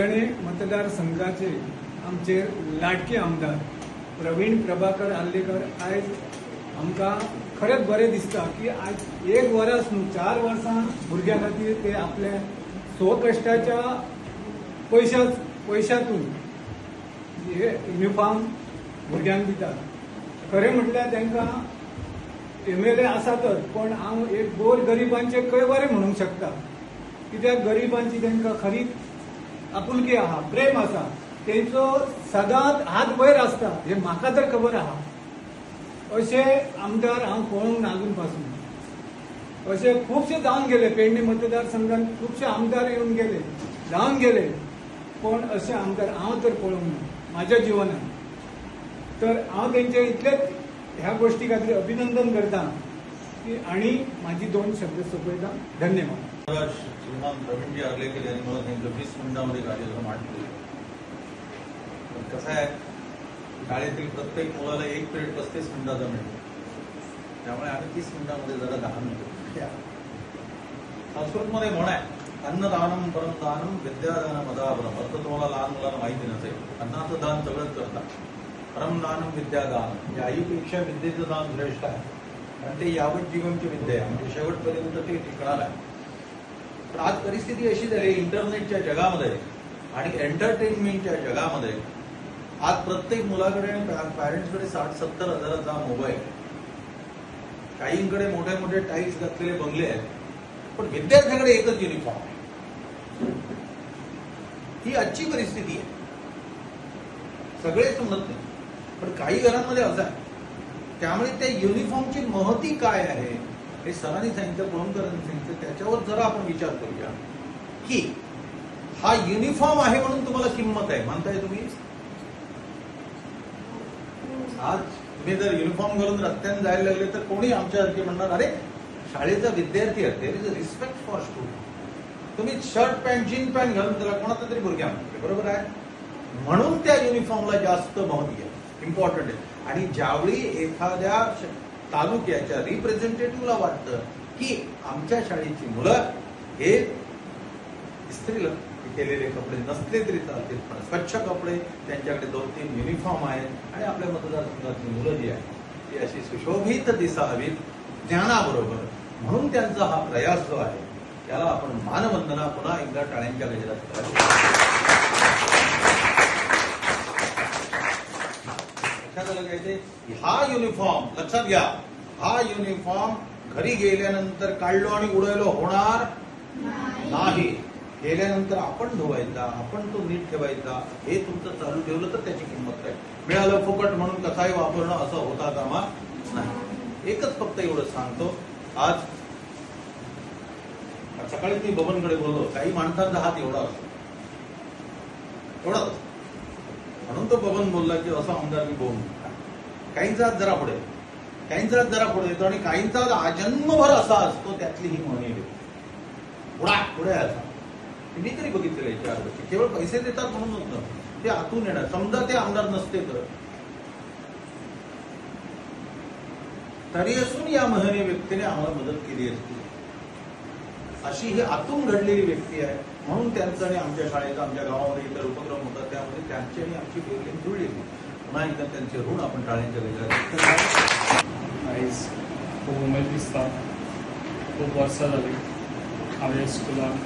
पैठणे मतदारसंघाचे आमचे लाडके आमदार प्रवीण प्रभाकर आल्लेकर आयज आमकां खरेंच बरें दिसता की आज 1 वर्स न्हू 4 वर्सां भुरग्यां खातीर ते आपल्या स्वकश्टाच्या पैशातून हे युनिफॉर्म भुरग्यांक दितात। खरें म्हटल्यार तांकां MLA आसातच, पण हांव एक गोर गरिबांचे खंय बरें म्हणूंक शकता, कित्याक गरिबांची तांकां खरीच आपुलकी आहा, प्रेम आसा, तेंचो सदांच हात वयर आसता, हे म्हाका तर खबर आहा। अशे आमदार हांव पळोवंक ना अजून पासून। अशे खुबशे जावन गेले, पेडणे मतदारसंघात खुबशे आमदार येवन गेले, जावन गेले, पण अशे आमदार हांव तर पळोवंक ना म्हाज्या जिवनांत। तर हांव तेंचे इतलेच ह्या गोष्टी खातीर अभिनंदन करता की आणि माझी 2 शब्द सोपयता। धन्यवाद। श्रीमान प्रवीणजी आर्लेकर यांनी मला सांगितलं 20 मिनिटांमध्ये कार्यक्रम आटले। कसं आहे, शाळेतील प्रत्येक मुलाला 1 पिरियड 35 मिनिटाचा मिळतो, त्यामुळे आम्ही 30 मिनिटांमध्ये जरा 10 मिनिटं। संस्कृतमध्ये म्हण आहे, अन्नदानम परमदानम विद्यादानम अदावरम। अर्थ तुम्हाला लहान मुलांना माहिती नसेल, अन्नाचं दान सगळंच करतात, परमदानम विद्यादान, म्हणजे आईपेक्षा विद्येचं दान श्रेष्ठ आहे, कारण ते यावत जीवनची विद्या आहे, म्हणजे शेवटपर्यंत ते टिकणार आहे। पण आज परिस्थिती अशी झाली, इंटरनेटच्या जगामध्ये आणि एंटरटेनमेंटच्या जगामध्ये आज प्रत्येक मुलाकडे आणि पॅरेंट्सकडे 60-70 हजाराचा मोबाईल, काहींकडे मोठे मोठे टाईल्स घातलेले बंगले आहेत, पण विद्यार्थ्याकडे एकच युनिफॉर्म आहे। ही आजची परिस्थिती आहे, सगळेच म्हणत नाही, पण काही घरांमध्ये असं आहे। त्यामुळे त्या युनिफॉर्मची महती काय आहे हे सरांनी सांगितलं, पुणकरांनी सांगितलं, त्याच्यावर जरा आपण विचार करूया की हा युनिफॉर्म आहे म्हणून तुम्हाला किंमत आहे, मानताय तुम्ही? आज तुम्ही जर युनिफॉर्म घालून रस्त्याने जायला लागले तर कोणी आमच्यासारखे म्हणणार, अरे शाळेचा विद्यार्थी आहे, there is a respect for student. तुम्ही शर्ट पॅन्ट जीन पॅन्ट घालून त्याला कोणाचा तरी भुरग्या म्हणते, बरोबर आहे? म्हणून त्या युनिफॉर्मला जास्त महत्व आहे, इम्पॉर्टंट आहे। आणि ज्यावेळी एखाद्या तालुक्याच्या रिप्रेझेंटेटिव्हला वाटतं की आमच्या शाळेची मुलं हे इस्त्रीला केलेले कपडे नसले तरी चालतील, पण स्वच्छ कपडे, त्यांच्याकडे 2-3 युनिफॉर्म आहेत आणि आपल्या मतदारसंघातली मुलं जी आहेत ती अशी सुशोभित दिसावीत ज्ञानाबरोबर, म्हणून त्यांचा हा प्रयास जो आहे त्याला आपण मानवंदना पुन्हा एकदा टाळ्यांच्या गजरात करावी। हा युनिफॉर्म लक्षात घ्या, हा युनिफॉर्म घरी गेल्यानंतर काढलो आणि उडवलो होणार नाही, गेल्यानंतर आपण धुवायचा, आपण तो नीट ठेवायचा, हे तुमचं चालू ठेवलं तर त्याची किंमत काय, मिळालं फुकट म्हणून कसाही वापरणं असं होता कामा नाही। एकच फक्त एवढं सांगतो, आज सकाळी मी बबनकडे बोललो, काही माणसांचा हात एवढा असतो, एवढाच, म्हणून तो बबन बोलला की असा आमदार मी बोलू, काहींचा हात जरा पुढे, काहींचा हात जरा पुढे येतो आणि काहींचा आजन्मभर असा असतो, त्यातली ही म्हणी पुढे असा। मी तरी बघितलेलं 4 वर्षी, केवळ पैसे देतात म्हणून नव्हतं, ते आतून येणार, समजा ते आमदार नसते तर तरी असून या महनीय व्यक्तीने आम्हाला मदत केली असती, अशी ही आतून घडलेली व्यक्ती आहे। म्हणून त्यांचं आणि आमच्या शाळेचा, आमच्या गावामध्ये इतर उपक्रम होतात, त्यामध्ये त्यांची आणि आमची बेगली जुळली। पुन्हा एकदा त्यांचे ऋण आपण टाळ्यांच्या गजरात। आयज खूब उमेद दिसता, खूब वर्सां जाली हांवें स्कुलान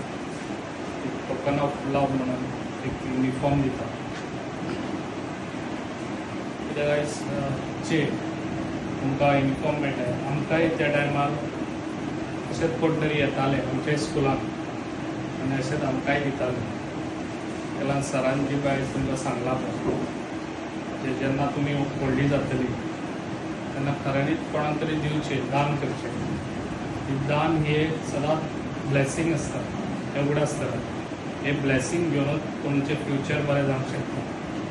एक टोकन ऑफ लव म्हणून एक युनिफॉर्म दिता, कित्याक आयज चे तुमकां युनिफॉर्म मेळटा, आमकांय त्या टायमार अशेंच कोण तरी येताले आमच्या स्कुलान आनी अशेंच आमकांय दिताले। तेन्ना सरान जी पळय तुमकां सांगलां पळय, जेन्ना तुमी व्हडली जातली तेन्ना खऱ्यांनीच कोणाक तरी दिवचें, दान करचें। दान हे सदांच ब्लेसिंग आसता, एवढं आसता, हे ब्लेसिंग घेवनूच तुमचें फ्युचर बरें जावंक शकता,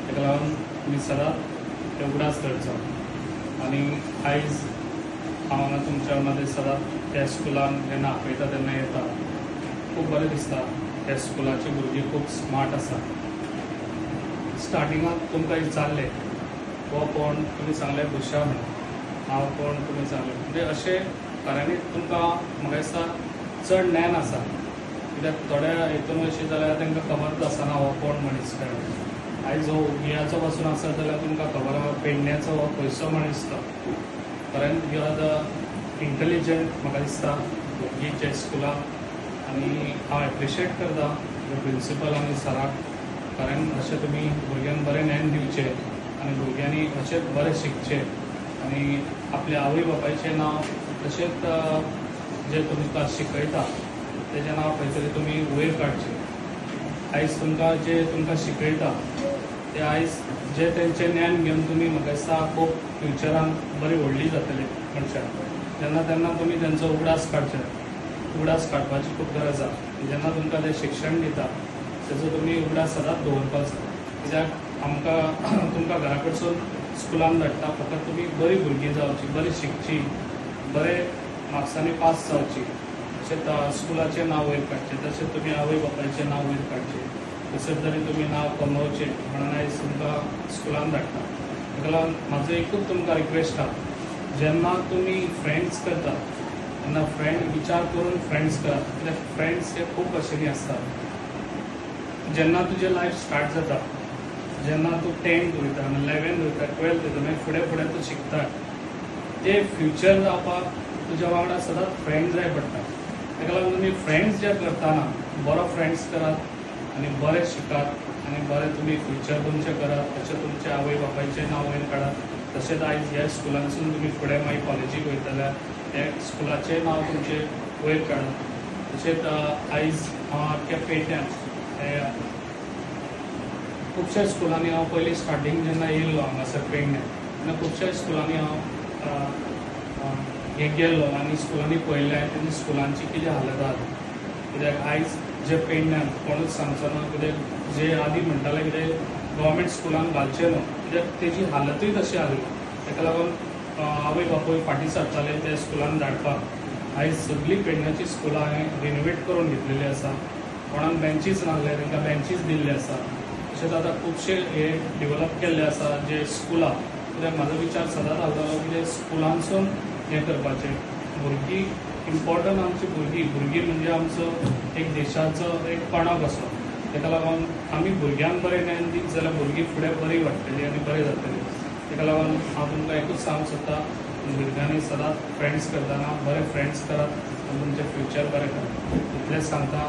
ताका लागून तुमी सदांच एवढाच करचो। आनी आयज हांव हांगा तुमच्या वांगडा सदांच त्या स्कुलान जेन्ना आपयता तेन्ना येता, खूब बरें दिसता। त्या स्कुलाची भुरगीं खूब स्मार्ट आसा। स्टार्टिंगाक तुमकां विचारलें हो कोण, तुमी सांगलें बुशा म्हणून, हांव कोण तुमी सांगलें, म्हणजे अशें खऱ्यांनीच तुमकां म्हाका दिसता चड ज्ञान आसा कित्याक थोड्या हितून अशें जाल्यार तांकां खबरच आसना हो कोण मनीस काय आयज हो गियाचो पासून आसत जाल्यार तुमकां खबर आहा पेडण्याचो हो खंयचो मनीस तो कारण यू आर द इंटेलिजंट म्हाका दिसता भुरगीं जे स्कुलान आनी हांव एप्रिशिएट करता प्रिंसिपल आनी सराक कारण अशें तुमी भुरग्यांक बरें ज्ञान दिवचें आनी भुरग्यांनी अशेंच बरें शिकचें आनी आपल्या आवय बापायचें नांव तशेंच जे तुमकां शिकयता तेजें नांव खंय तरी तुमी वयर काडचें आयज तुमकां जे तुमकां शिकयता ते आयज जे तेंचें ज्ञान घेवन तुमी म्हाका दिसता खूब फ्युचरान बरी व्हडली जातली मनशां जेन्ना तेन्ना तुमी तेंचो उगडास काडपाची खूब गरज आसा जेन्ना तुमकां ते शिक्षण दिता तेजो तुमी उगडास सदांच दवरपाचो कित्याक आमकां तुमकां घरा कडसून स्कुलान धाडटा फकत तुमी बरी भुरगीं जावची बरी शिकची बरे मार्क्सांनी पास जावची तशेंच स्कुलाचें नांव वयर काडचें तशेंच तुमी आवय बापायचें नांव वयर काडचें तशेंच तरी तुमी नांव कमोवचें म्हणून आयज तुमकां स्कुलान धाडटा ताका लागून म्हाजो एकूच तुमकां रिक्वेस्ट आहा जेन्ना तुमी फ्रेंड्स करता तेन्ना फ्रेंड विचार करून फ्रेंड्स करात कित्याक फ्रेंड्स हे खूब भशेनी आसतात जेन्ना तुजें लायफ स्टार्ट जाता जेन्ना तूं 10th वयता 11th वयता 12th वयता मागीर फुडें फुडें तूं शिकता ते फ्युचर जावपाक तुज्या वांगडा सदांच फ्रेंड्स जाय पडटा ताका लागून तुमी फ्रेंड्स जे करतना बरो फ्रेंड्स करात आनी बरें शिकात आनी बरें तुमी फ्युचर तुमचें करात तशें तुमच्या आवय बापायचें नांव वयर काडात तशेंच आयज ह्या स्कुलांसून तुमी फुडें मागीर कॉलेजीक वयतल्या त्या स्कुलाचें नांव तुमचें वयर काडात तशेंच आयज हांव आख्ख्या पेडण्यां खुबश्या स्कुलांनी हांव पयलीं स्टार्टींग जेन्ना येयल्लो हांगासर पेडण्यां तेन्ना खुबश्या स्कुलांनी हांव गेल्लो आनी स्कुलांनी पळयलें तेन्ना स्कुलांची कितें हालत आहा कित्याक आयज जे पेडण्यान कोणूच सांगचो ना कित्याक जे आदीं म्हणटाले कितें गव्हर्मेंट स्कुलान घालचें न्हू कित्याक तेजी हालतूय तशी आसली ताका लागून आवय बापूय फाटीं सरताले त्या स्कुलान धाडपाक आयज सगळीं पेडण्याची स्कुलां हांवें रिनोवेट करून घेतलेलीं आसा कोणाक बेंचीस नासले तांकां बेंचीस दिल्ले आसा तशेंच आतां खुबशे हे डेवलप केल्ले आसा जे स्कुलां कित्याक म्हाजो विचार सदांच आसतालो की स्कुलांसून हें करपाचें भुरगीं इम्पॉर्टंट आमची भुरगीं म्हणजे आमचो एक देशाचो एक कणक असो ताका लागून आमी भुरग्यांक बरें ज्ञान दीत जाल्यार भुरगीं फुडें बरीं वाडटलीं आनी बरें जातलीं ताका लागून हांव तुमकां एकूच सांगूंक सोदतां भुरग्यांनी सदांच फ्रेंड्स करतना बरे फ्रेंड्स करात आनी तुमचें फ्युचर बरें करात इतलेंच सांगता